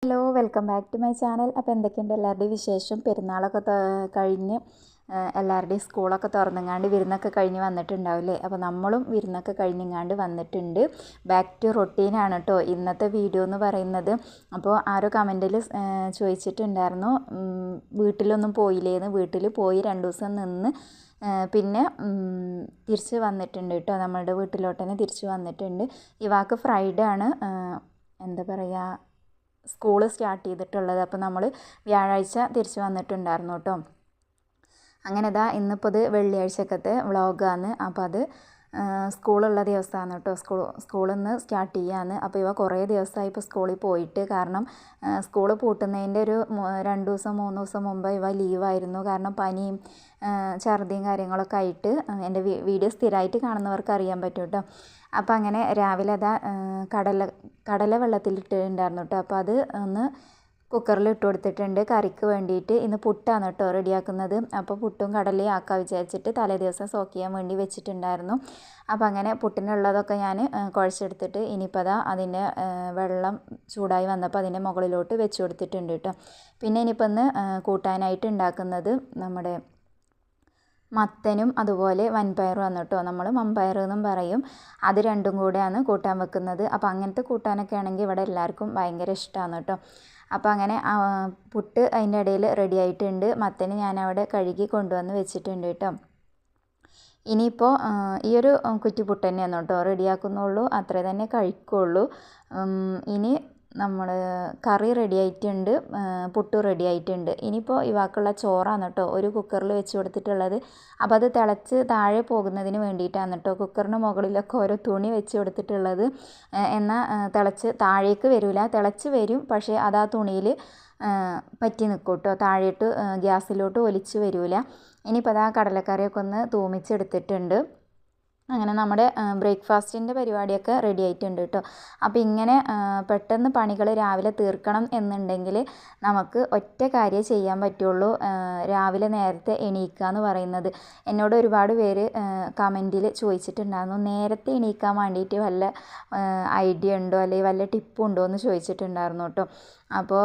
Hello, welcome back to my channel. അപ്പോൾ എന്തൊക്കെയുണ്ട് എല്ലാവരുടെയും വിശേഷം? പെരുന്നാളൊക്കെ കഴിഞ്ഞ് എല്ലാവരുടെയും സ്കൂളൊക്കെ തുറന്നെങ്ങാണ്ട് വിരുന്നൊക്കെ കഴിഞ്ഞ് വന്നിട്ടുണ്ടാവില്ലേ? അപ്പോൾ നമ്മളും വിരുന്നൊക്കെ കഴിഞ്ഞെങ്ങാണ്ട് വന്നിട്ടുണ്ട്. ബാക്ക് ടു റൊട്ടീനാണ് കേട്ടോ ഇന്നത്തെ വീഡിയോ എന്ന് പറയുന്നത്. അപ്പോൾ ആരോ കമൻറ്റിൽ ചോദിച്ചിട്ടുണ്ടായിരുന്നു, വീട്ടിലൊന്നും പോയില്ലേന്ന്. വീട്ടിൽ പോയി 2 ദിവസം നിന്ന് പിന്നെ തിരിച്ച് വന്നിട്ടുണ്ട് കേട്ടോ. നമ്മളുടെ വീട്ടിലോട്ട് തന്നെ തിരിച്ച് വന്നിട്ടുണ്ട്. ഇവാക്ക് ഫ്രൈഡേ ആണ് എന്താ പറയുക സ്കൂള് സ്റ്റാർട്ട് ചെയ്തിട്ടുള്ളത്. അപ്പോൾ നമ്മൾ വ്യാഴാഴ്ച തിരിച്ച് വന്നിട്ടുണ്ടായിരുന്നു കേട്ടോ. അങ്ങനെ ഇന്നിപ്പോൾ ഇത് വെള്ളിയാഴ്ചക്കത്തെ വ്ളോഗാണ്. അപ്പോൾ അത് സ്കൂളുള്ള ദിവസമാണ് കേട്ടോ. സ്കൂളിൽ നിന്ന് സ്റ്റാർട്ട് ചെയ്യാന്ന്. അപ്പോൾ ഇവ കുറേ ദിവസമായി ഇപ്പോൾ സ്കൂളിൽ പോയിട്ട്. കാരണം സ്കൂൾ പൂട്ടുന്നതിൻ്റെ ഒരു 2 ദിവസം 3 ദിവസം മുമ്പ് ഇവ ലീവായിരുന്നു. കാരണം പനിയും ഛർദിയും കാര്യങ്ങളൊക്കെ ആയിട്ട്. എൻ്റെ വീഡിയോ സ്ഥിരമായിട്ട് കാണുന്നവർക്ക് അറിയാൻ പറ്റും കേട്ടോ. അപ്പോൾ അങ്ങനെ രാവിലെ കടല വെള്ളത്തിലിട്ടിട്ടുണ്ടായിരുന്നു കേട്ടോ. അപ്പോൾ അത് ഒന്ന് കുക്കറിൽ ഇട്ട് കൊടുത്തിട്ടുണ്ട് കറിക്ക് വേണ്ടിയിട്ട്. ഇന്ന് പുട്ടാണ് കേട്ടോ റെഡിയാക്കുന്നത്. അപ്പോൾ പുട്ടും കടലയും ആക്കാൻ വിചാരിച്ചിട്ട് തലേ ദിവസം സോക്ക് ചെയ്യാൻ വേണ്ടി വെച്ചിട്ടുണ്ടായിരുന്നു. അപ്പോൾ അങ്ങനെ പുട്ടിനുള്ളതൊക്കെ ഞാൻ കുഴച്ചെടുത്തിട്ട് ഇനിയിപ്പോൾ അതിൻ്റെ വെള്ളം ചൂടായി വന്നപ്പോൾ അതിൻ്റെ മുകളിലോട്ട് വെച്ച് കൊടുത്തിട്ടുണ്ട് കേട്ടോ. പിന്നെ ഇനിയിപ്പോൾ ഇന്ന് കൂട്ടാനായിട്ട് ഉണ്ടാക്കുന്നത് നമ്മുടെ മത്തനും അതുപോലെ വൻപയറും കേട്ടോ. നമ്മൾ മമ്പയർ എന്നും പറയും. അത് രണ്ടും കൂടെയാണ് കൂട്ടാൻ വെക്കുന്നത്. അപ്പോൾ അങ്ങനത്തെ കൂട്ടാനൊക്കെ ആണെങ്കിൽ ഇവിടെ എല്ലാവർക്കും ഭയങ്കര ഇഷ്ടമാണ് കേട്ടോ. അപ്പോൾ അങ്ങനെ പുട്ട് അതിൻ്റെ ഇടയിൽ റെഡി ആയിട്ടുണ്ട്. മത്തന് ഞാനവിടെ കഴുകി കൊണ്ടുവന്ന് വെച്ചിട്ടുണ്ട് കേട്ടോ. ഇനിയിപ്പോൾ ഈ ഒരു കുറ്റിപ്പുട്ട് തന്നെയാണ് കേട്ടോ റെഡിയാക്കുന്നുള്ളൂ. അത്രേ തന്നെ കഴിക്കുള്ളൂ. ഇനി നമ്മൾ കറി റെഡി ആയിട്ടുണ്ട്, പുട്ട് റെഡി ആയിട്ടുണ്ട്. ഇനിയിപ്പോൾ ഇവാക്കുള്ള ചോറാണ് കേട്ടോ ഒരു കുക്കറിൽ വെച്ച് കൊടുത്തിട്ടുള്ളത്. അപ്പോൾ അത് തിളച്ച് താഴെ പോകുന്നതിന് വേണ്ടിയിട്ടാണ് കേട്ടോ കുക്കറിന് മുകളിലൊക്കെ ഓരോ തുണി വെച്ച് കൊടുത്തിട്ടുള്ളത്. എന്നാൽ തിളച്ച് താഴേക്ക് വരില്ല, തിളച്ച് വരും, പക്ഷേ അത് ആ തുണിയിൽ പറ്റി നിൽക്കും കേട്ടോ. താഴേട്ട് ഗ്യാസിലോട്ട് ഒലിച്ച് വരില്ല. ഇനിയിപ്പോൾ ആ കടലക്കറിയൊക്കെ ഒന്ന് തൂമിച്ചെടുത്തിട്ടുണ്ട്. അങ്ങനെ നമ്മുടെ ബ്രേക്ക്ഫാസ്റ്റിൻ്റെ പരിപാടിയൊക്കെ റെഡി ആയിട്ടുണ്ട് കേട്ടോ. അപ്പോൾ ഇങ്ങനെ പെട്ടെന്ന് പണികൾ രാവിലെ തീർക്കണം എന്നുണ്ടെങ്കിൽ നമുക്ക് ഒറ്റ കാര്യം ചെയ്യാൻ പറ്റുള്ളൂ, രാവിലെ നേരത്തെ എണീക്കുക എന്ന് പറയുന്നത്. എന്നോട് ഒരുപാട് പേര് കമൻറ്റിൽ ചോദിച്ചിട്ടുണ്ടായിരുന്നു, നേരത്തെ എണീക്കാൻ വേണ്ടിയിട്ട് വല്ല ഐഡിയ ഉണ്ടോ അല്ലെങ്കിൽ വല്ല ടിപ്പും ഉണ്ടോ എന്ന് ചോദിച്ചിട്ടുണ്ടായിരുന്നു കേട്ടോ. അപ്പോൾ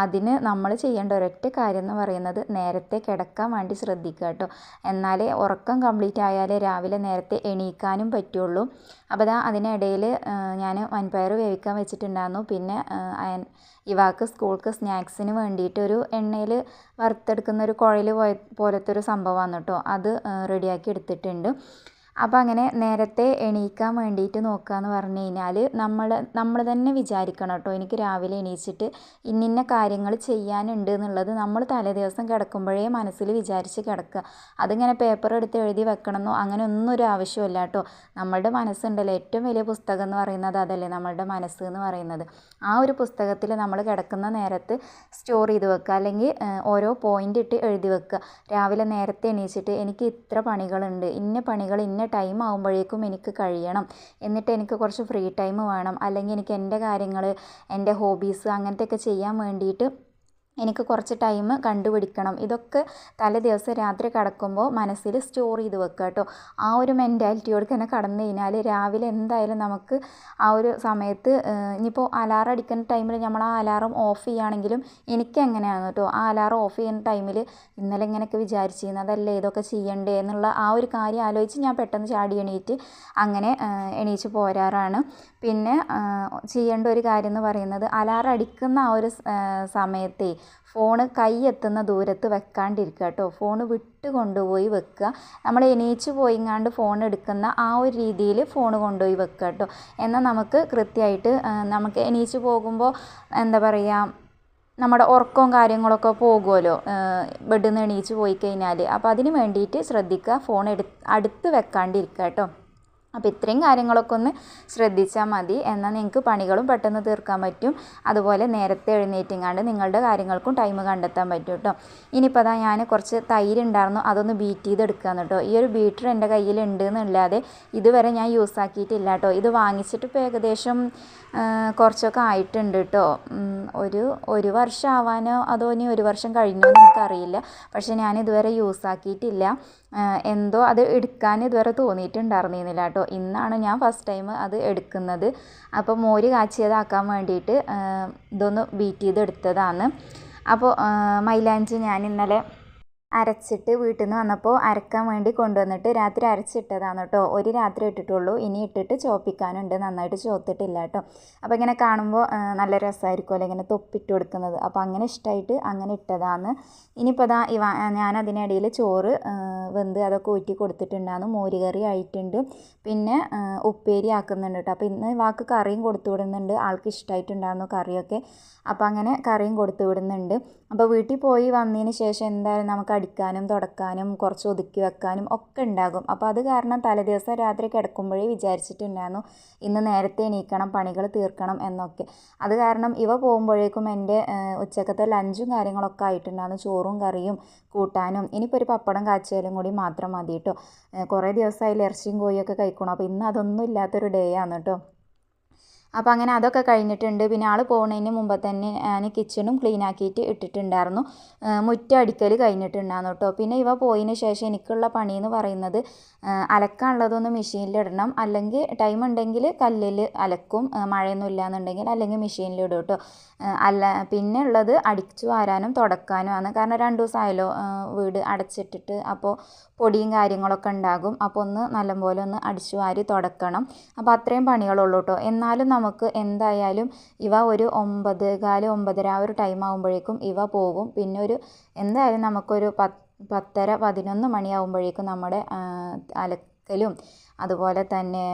അതിന് നമ്മൾ ചെയ്യേണ്ട ഒരൊറ്റ കാര്യം എന്ന് പറയുന്നത് നേരത്തെ കിടക്കാൻ വേണ്ടി ശ്രദ്ധിക്കുക കേട്ടോ. എന്നാലേ ഉറക്കം കംപ്ലീറ്റ് ആയാലേ രാവിലെ നേരത്തെ എണീക്കാനും പറ്റുള്ളൂ. അപ്പോൾ അതിനിടയിൽ ഞാൻ വൻപയർ വേവിക്കാൻ വെച്ചിട്ടുണ്ടായിരുന്നു. പിന്നെ ഇവാക്ക് സ്കൂൾക്ക് സ്നാക്സിന് വേണ്ടിയിട്ട് ഒരു എണ്ണയിൽ വറുത്തെടുക്കുന്ന ഒരു കുഴൽ പോലത്തെ ഒരു സംഭവമാണ് കേട്ടോ. അത് റെഡിയാക്കി എടുത്തിട്ടുണ്ട്. അപ്പോൾ അങ്ങനെ നേരത്തെ എണീക്കാൻ വേണ്ടിയിട്ട് നോക്കുക എന്ന് പറഞ്ഞു കഴിഞ്ഞാൽ നമ്മൾ തന്നെ വിചാരിക്കണം കേട്ടോ. എനിക്ക് രാവിലെ എണീച്ചിട്ട് ഇന്നിന്ന കാര്യങ്ങൾ ചെയ്യാനുണ്ട് എന്നുള്ളത് നമ്മൾ തലേദിവസം കിടക്കുമ്പോഴേ മനസ്സിൽ വിചാരിച്ച് കിടക്കുക. അതിങ്ങനെ പേപ്പർ എടുത്ത് എഴുതി വെക്കണമെന്നോ അങ്ങനെ ഒന്നും ഒരു ആവശ്യമില്ല കേട്ടോ. നമ്മളുടെ മനസ്സുണ്ടല്ലോ, ഏറ്റവും വലിയ പുസ്തകം എന്ന് പറയുന്നത് അതല്ലേ, നമ്മളുടെ മനസ്സ് എന്ന് പറയുന്നത്. ആ ഒരു പുസ്തകത്തിൽ നമ്മൾ കിടക്കുന്ന നേരത്ത് സ്റ്റോർ ചെയ്ത് വെക്കുക, അല്ലെങ്കിൽ ഓരോ പോയിൻ്റ് ഇട്ട് എഴുതി വെക്കുക. രാവിലെ നേരത്തെ എണീച്ചിട്ട് എനിക്ക് ഇത്ര പണികളുണ്ട്, ഇന്ന പണികൾ ഇന്ന ടൈം ആകുമ്പോഴേക്കും എനിക്ക് കഴിയണം, എന്നിട്ട് എനിക്ക് കുറച്ച് ഫ്രീ ടൈം വേണം, അല്ലെങ്കിൽ എനിക്ക് എൻ്റെ കാര്യങ്ങൾ എൻ്റെ ഹോബീസ് അങ്ങനത്തെയൊക്കെ ചെയ്യാൻ വേണ്ടിയിട്ട് എനിക്ക് കുറച്ച് ടൈം കണ്ടുപിടിക്കണം. ഇതൊക്കെ തലേ ദിവസം രാത്രി കിടക്കുമ്പോൾ മനസ്സിൽ സ്റ്റോർ ചെയ്ത് വെക്കുക കേട്ടോ. ആ ഒരു മെൻറ്റാലിറ്റിയോട് തന്നെ കടന്നു കഴിഞ്ഞാൽ രാവിലെ എന്തായാലും നമുക്ക് ആ ഒരു സമയത്ത് ഇനിയിപ്പോൾ അലാറം അടിക്കുന്ന ടൈമിൽ നമ്മൾ ആ അലാറം ഓഫ് ചെയ്യുകയാണെങ്കിലും എനിക്ക് എങ്ങനെയാണ് കേട്ടോ, ആ അലാറം ഓഫ് ചെയ്യുന്ന ടൈമിൽ ഇന്നലെ ഇങ്ങനെയൊക്കെ വിചാരിച്ചിരുന്നു അതല്ലേ ഇതൊക്കെ ചെയ്യണ്ടേ എന്നുള്ള ആ ഒരു കാര്യം ആലോചിച്ച് ഞാൻ പെട്ടെന്ന് ചാടി എണീറ്റ് അങ്ങനെ എണീച്ച് പോരാറാണ്. പിന്നെ ചെയ്യേണ്ട ഒരു കാര്യം എന്ന് പറയുന്നത് അലാറം അടിക്കുന്ന ആ ഒരു സമയത്തെ ഫോണ് കൈ എത്തുന്ന ദൂരത്ത് വെക്കാണ്ടിരിക്കുക കേട്ടോ. ഫോണ് വിട്ട് കൊണ്ടുപോയി വെക്കുക. നമ്മൾ എണീച്ച് പോയിങ്ങാണ്ട് ഫോൺ എടുക്കുന്ന ആ ഒരു രീതിയിൽ ഫോൺ കൊണ്ടുപോയി വെക്കുക കേട്ടോ. എന്നാൽ നമുക്ക് കൃത്യമായിട്ട് നമുക്ക് എണീച്ച് പോകുമ്പോൾ എന്താ പറയുക, നമ്മുടെ ഉറക്കവും കാര്യങ്ങളൊക്കെ പോകുമല്ലോ ബെഡിൽ നിന്ന് എണീച്ച് പോയി കഴിഞ്ഞാൽ. അപ്പോൾ അതിന് വേണ്ടിയിട്ട് ശ്രദ്ധിക്കുക, ഫോൺ അടുത്ത് വെക്കാണ്ടിരിക്കുക കേട്ടോ. അപ്പോൾ ഇത്രയും കാര്യങ്ങളൊക്കെ ഒന്ന് ശ്രദ്ധിച്ചാൽ മതി. എന്നാൽ നിങ്ങൾക്ക് പണികളും പെട്ടെന്ന് തീർക്കാൻ പറ്റും. അതുപോലെ നേരത്തെ എഴുന്നേറ്റിങ്ങാണ്ട് നിങ്ങളുടെ കാര്യങ്ങൾക്കും ടൈം കണ്ടെത്താൻ പറ്റും കേട്ടോ. ഇനിയിപ്പോൾ ഞാൻ കുറച്ച് തൈര് ഉണ്ടായിരുന്നു, അതൊന്ന് ബീറ്റ് ചെയ്തെടുക്കുകയാണ് കേട്ടോ. ഈ ഒരു ബീറ്റർ എൻ്റെ കയ്യിലുണ്ട് എന്നല്ലാതെ ഇതുവരെ ഞാൻ യൂസ് ആക്കിയിട്ടില്ല കേട്ടോ. ഇത് വാങ്ങിച്ചിട്ട് ഇപ്പോൾ ഏകദേശം കുറച്ചൊക്കെ ആയിട്ടുണ്ട് കേട്ടോ. ഒരു വർഷം ആവാനോ അതോ ഇനി 1 വർഷം കഴിഞ്ഞോ എന്ന് എനിക്കറിയില്ല. പക്ഷേ ഞാൻ ഇതുവരെ യൂസ് ആക്കിയിട്ടില്ല. എന്തോ അത് എടുക്കാൻ ഇതുവരെ തോന്നിയിട്ടുണ്ടായിരുന്നില്ല കേട്ടോ. കേട്ടോ. ഇന്നാണ് ഞാൻ ഫസ്റ്റ് ടൈം അത് എടുക്കുന്നത്. അപ്പോൾ മോര് കാച്ചിയതാക്കാൻ വേണ്ടിയിട്ട് ഇതൊന്ന് ബീറ്റ് ചെയ്തെടുത്തതാണ്. അപ്പോൾ മൈലാഞ്ചി ഞാൻ ഇന്നലെ അരച്ചിട്ട് വീട്ടിൽ നിന്ന് വന്നപ്പോൾ അരക്കാൻ വേണ്ടി കൊണ്ടുവന്നിട്ട് രാത്രി അരച്ചിട്ടതാണ് കേട്ടോ. ഒരു രാത്രി ഇട്ടിട്ടുള്ളൂ, ഇനി ഇട്ടിട്ട് ചോപ്പിക്കാനുണ്ട്, നന്നായിട്ട് ചോത്തിട്ടില്ല കേട്ടോ. അപ്പോൾ ഇങ്ങനെ കാണുമ്പോൾ നല്ല രസമായിരിക്കുമല്ലോ ഇങ്ങനെ തൊപ്പിട്ട് കൊടുക്കുന്നത്. അപ്പോൾ അങ്ങനെ ഇഷ്ടമായിട്ട് അങ്ങനെ ഇട്ടതാണ്. ഇനിയിപ്പോൾ അതാ ഞാൻ അതിനിടയിൽ ചോറ് വെന്ത് അതൊക്കെ ഊറ്റി കൊടുത്തിട്ടുണ്ടായിരുന്നു. മോര് കറി ആയിട്ടുണ്ട്, പിന്നെ ഉപ്പേരി ആക്കുന്നുണ്ട് കേട്ടോ. അപ്പോൾ ഇന്ന് വാക്ക് കറിയും കൊടുത്തു വിടുന്നുണ്ട്, ആൾക്ക് ഇഷ്ടമായിട്ടുണ്ടായിരുന്നു കറിയൊക്കെ. അപ്പോൾ അങ്ങനെ കറിയും കൊടുത്തു വിടുന്നുണ്ട്. അപ്പോൾ വീട്ടിൽ പോയി വന്നതിന് ശേഷം എന്തായാലും നമുക്ക് അടിക്കാനും തുടക്കാനും കുറച്ച് ഒതുക്കി വെക്കാനും ഒക്കെ ഉണ്ടാകും. അപ്പോൾ അത് കാരണം തലേദിവസം രാത്രി കിടക്കുമ്പോഴേ വിചാരിച്ചിട്ടുണ്ടായിരുന്നു ഇന്ന് നേരത്തെ എണീക്കണം, പണികൾ തീർക്കണം എന്നൊക്കെ. അത് കാരണം ഇവ പോകുമ്പോഴേക്കും എൻ്റെ ഉച്ചക്കത്തെ ലഞ്ചും കാര്യങ്ങളൊക്കെ ആയിട്ടുണ്ടായിരുന്നു. ചോറും കറിയും കൂട്ടാനും ഇനിയിപ്പോൾ ഒരു പപ്പടം കാച്ചിയാലും കൂടി മാത്രം മതി കേട്ടോ. കുറേ ദിവസമായാലും ഇറച്ചിയും കോഴിയൊക്കെ കഴിക്കണം. അപ്പോൾ ഇന്ന് അതൊന്നും ഇല്ലാത്തൊരു ഡേ ആണ് കേട്ടോ. അപ്പോൾ അങ്ങനെ അതൊക്കെ കഴിഞ്ഞിട്ടുണ്ട്. പിന്നെ ആൾ പോകുന്നതിന് മുമ്പ് തന്നെ ഞാൻ കിച്ചണും ക്ലീൻ ആക്കിയിട്ട് ഇട്ടിട്ടുണ്ടായിരുന്നു. മുറ്റം അടിക്കൽ കഴിഞ്ഞിട്ടുണ്ടായിരുന്നു കേട്ടോ. പിന്നെ ഇവ പോയതിന് ശേഷം എനിക്കുള്ള പണി എന്ന് പറയുന്നത് അലക്കാനുള്ളതൊന്ന് മെഷീനിലിടണം, അല്ലെങ്കിൽ ടൈം ഉണ്ടെങ്കിൽ കല്ലിൽ അലക്കും, മഴയൊന്നും ഇല്ലയെന്നുണ്ടെങ്കിൽ അല്ലെങ്കിൽ മെഷീനിലിടും കേട്ടോ. പിന്നെ ഉള്ളത് അടിച്ചു വാരാനും തുടക്കാനുമാണ്. കാരണം 2 ദിവസമായല്ലോ വീട് അടച്ചിട്ടിട്ട്, അപ്പോൾ പൊടിയും കാര്യങ്ങളൊക്കെ ഉണ്ടാകും. അപ്പോൾ ഒന്ന് നല്ലപോലെ ഒന്ന് അടിച്ചു വാരി തുടക്കണം. അപ്പോൾ അത്രയും പണികളുള്ളൂ കേട്ടോ. എന്നാലും നമുക്ക് എന്തായാലും ഇവ ഒരു 9:15 9:30 ആ ഒരു ടൈം ആകുമ്പോഴേക്കും ഇവ പോകും. പിന്നെ ഒരു എന്തായാലും നമുക്കൊരു 10:30 11 മണിയാകുമ്പോഴേക്കും നമ്മുടെ അലക്കലും അതുപോലെ തന്നെ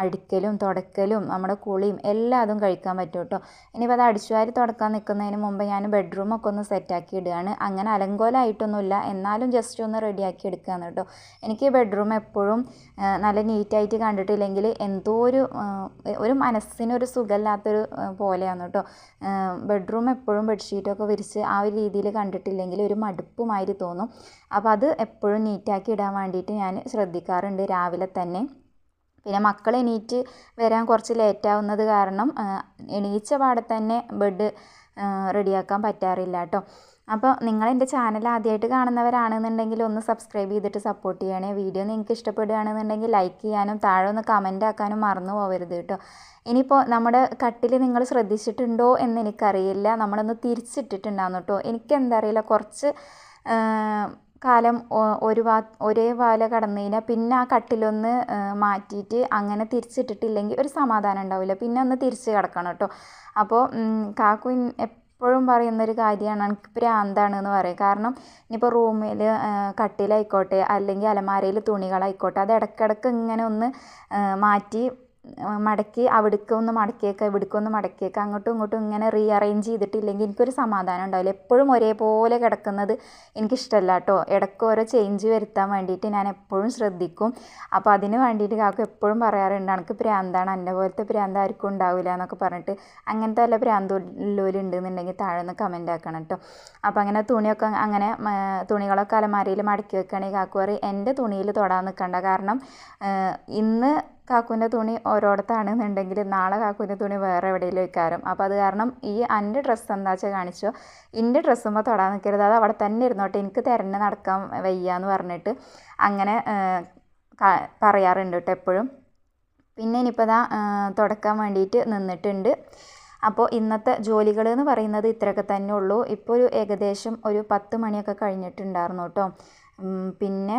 അടിക്കലും തുടക്കലും നമ്മുടെ കുളിയും എല്ലാം അതും കഴിക്കാൻ പറ്റും കേട്ടോ. ഇനിയിപ്പോൾ അത് അടിച്ചുവാരി തുടക്കാൻ നിൽക്കുന്നതിന് മുമ്പ് ഞാൻ ബെഡ്റൂമൊക്കെ ഒന്ന് സെറ്റാക്കി ഇടുകയാണ്. അങ്ങനെ അലങ്കോലമായിട്ടൊന്നുമില്ല, എന്നാലും ജസ്റ്റ് ഒന്ന് റെഡിയാക്കി എടുക്കുകയാണ് കേട്ടോ. എനിക്ക് ബെഡ്റൂം എപ്പോഴും നല്ല നീറ്റായിട്ട് കണ്ടിട്ടില്ലെങ്കിൽ എന്തോ ഒരു മനസ്സിനൊരു സുഖമില്ലാത്തൊരു പോലെയാണ് കേട്ടോ. ബെഡ്റൂം എപ്പോഴും ബെഡ്ഷീറ്റൊക്കെ വിരിച്ച് ആ ഒരു രീതിയിൽ കണ്ടിട്ടില്ലെങ്കിൽ ഒരു മടുപ്പുമാതിരി തോന്നും. അപ്പോൾ അത് എപ്പോഴും നീറ്റാക്കി ഇടാൻ വേണ്ടിയിട്ട് ഞാൻ ശ്രദ്ധിക്കാറുണ്ട് രാവിലെ തന്നെ. പിന്നെ മക്കൾ എണീറ്റ് വരാൻ കുറച്ച് ലേറ്റാവുന്നത് കാരണം എണീച്ച പാടെ തന്നെ ബെഡ് റെഡിയാക്കാൻ പറ്റാറില്ല കേട്ടോ. അപ്പോൾ നിങ്ങൾ എൻ്റെ ചാനൽ ആദ്യമായിട്ട് കാണുന്നവരാണെന്നുണ്ടെങ്കിൽ ഒന്ന് സബ്സ്ക്രൈബ് ചെയ്തിട്ട് സപ്പോർട്ട് ചെയ്യണേ. വീഡിയോ നിങ്ങൾക്ക് ഇഷ്ടപ്പെടുകയാണെന്നുണ്ടെങ്കിൽ ലൈക്ക് ചെയ്യാനും താഴെ ഒന്ന് കമൻ്റ് ആക്കാനും മറന്നു പോകരുത് കേട്ടോ. ഇനിയിപ്പോൾ നമ്മുടെ കട്ടിൽ നിങ്ങൾ ശ്രദ്ധിച്ചിട്ടുണ്ടോ എന്ന് എനിക്കറിയില്ല, നമ്മളൊന്ന് തിരിച്ചിട്ടിട്ടുണ്ടാകുന്നു കേട്ടോ. എനിക്കെന്താ അറിയില്ല, കുറച്ച് കാലം ഒരേ വാല കടന്നു കഴിഞ്ഞാൽ പിന്നെ ആ കട്ടിലൊന്ന് മാറ്റിയിട്ട് അങ്ങനെ തിരിച്ചിട്ടിട്ടില്ലെങ്കിൽ ഒരു സമാധാനം ഉണ്ടാവില്ല, പിന്നെ ഒന്ന് തിരിച്ച് കിടക്കണം കേട്ടോ. അപ്പോൾ കാക്കു എപ്പോഴും പറയുന്നൊരു കാര്യമാണ് എനിക്ക് ഭ്രാന്താണെന്ന് പറയും. കാരണം ഇനിയിപ്പോൾ റൂമിൽ കട്ടിലായിക്കോട്ടെ അല്ലെങ്കിൽ അലമാരയിൽ തുണികളായിക്കോട്ടെ, അത് ഇടയ്ക്കിടയ്ക്ക് ഇങ്ങനെ ഒന്ന് മാറ്റി മടക്കി അവിടേക്കൊന്ന് മടക്കിയേക്കുക ഇവിടേക്കൊന്ന് മടക്കിയേക്കുക അങ്ങോട്ടും ഇങ്ങോട്ടും ഇങ്ങനെ റീഅറേഞ്ച് ചെയ്തിട്ടില്ലെങ്കിൽ എനിക്കൊരു സമാധാനം ഉണ്ടാവില്ല. എപ്പോഴും ഒരേപോലെ കിടക്കുന്നത് എനിക്കിഷ്ടമല്ല കേട്ടോ. ഇടയ്ക്ക് ഓരോ ചേഞ്ച് വരുത്താൻ വേണ്ടിയിട്ട് ഞാൻ എപ്പോഴും ശ്രദ്ധിക്കും. അപ്പോൾ അതിന് വേണ്ടിയിട്ട് കാക്കു എപ്പോഴും പറയാറുണ്ട് എനിക്ക് ഭ്രാന്താണ്, എൻ്റെ പോലത്തെ ഭ്രാന്ത് ആർക്കും ഉണ്ടാവില്ല എന്നൊക്കെ പറഞ്ഞിട്ട്. അങ്ങനത്തെ വല്ല ഭ്രാന്തുള്ളിലുണ്ടെന്നുണ്ടെങ്കിൽ താഴെ ഒന്ന് കമൻ്റ് ആക്കണം കേട്ടോ. അപ്പോൾ അങ്ങനെ തുണിയൊക്കെ അങ്ങനെ തുണികളൊക്കെ അലമാരയിൽ മടക്കി വെക്കുകയാണെങ്കിൽ കാക്കു പറയും എൻ്റെ തുണിയിൽ തൊടാൻ നിൽക്കണ്ട, കാരണം ഇന്ന് കാക്കുവിൻ്റെ തുണി ഓരോടത്താണെന്നുണ്ടെങ്കിൽ നാളെ കാക്കുവിൻ്റെ തുണി വേറെ എവിടെയെങ്കിലും വെക്കാറും. അപ്പോൾ അത് കാരണം എൻ്റെ ഡ്രസ്സ് എന്താ വെച്ചാൽ കാണിച്ചോ, എൻ്റെ ഡ്രസ്സുമ്പോൾ തൊടാൻ നിൽക്കരുത്, അത് അവിടെ തന്നെ ഇരുന്നോട്ടെ, എനിക്ക് തിരഞ്ഞ് നടക്കാൻ വയ്യ എന്ന് പറഞ്ഞിട്ട് അങ്ങനെ പറയാറുണ്ട് കേട്ടോ എപ്പോഴും. പിന്നെ ഇനിയിപ്പോൾ ഇതാ തുടക്കാൻ വേണ്ടിയിട്ട് നിന്നിട്ടുണ്ട്. അപ്പോൾ ഇന്നത്തെ ജോലികൾ എന്ന് പറയുന്നത് ഇത്രയൊക്കെ തന്നെ ഉള്ളൂ. ഇപ്പോൾ ഏകദേശം ഒരു 10 മണിയൊക്കെ കഴിഞ്ഞിട്ടുണ്ടായിരുന്നു കേട്ടോ. പിന്നെ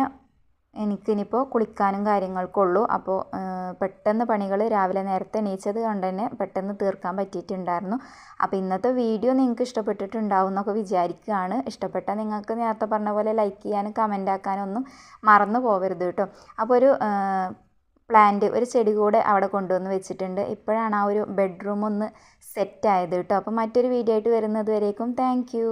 എനിക്കിനിപ്പോൾ കുളിക്കാനും കാര്യങ്ങൾക്കുള്ളൂ. അപ്പോൾ പെട്ടെന്ന് പണികൾ രാവിലെ നേരത്തെ എണീച്ചത് കൊണ്ട് തന്നെ പെട്ടെന്ന് തീർക്കാൻ പറ്റിയിട്ടുണ്ടായിരുന്നു. അപ്പോൾ ഇന്നത്തെ വീഡിയോ നിങ്ങൾക്ക് ഇഷ്ടപ്പെട്ടിട്ടുണ്ടാവും എന്നൊക്കെ വിചാരിക്കുകയാണ്. ഇഷ്ടപ്പെട്ടാൽ നിങ്ങൾക്ക് നേരത്തെ പറഞ്ഞ പോലെ ലൈക്ക് ചെയ്യാനും കമൻ്റ് ആക്കാനും ഒന്നും മറന്നു പോകരുത് കേട്ടോ. അപ്പോൾ ഒരു ചെടി കൂടെ അവിടെ കൊണ്ടുവന്ന് വെച്ചിട്ടുണ്ട്. ഇപ്പോഴാണ് ആ ഒരു ബെഡ്റൂം ഒന്ന് സെറ്റായത് കേട്ടോ. അപ്പോൾ മറ്റൊരു വീഡിയോ ആയിട്ട് വരുന്നത് വരേക്കും താങ്ക് യു.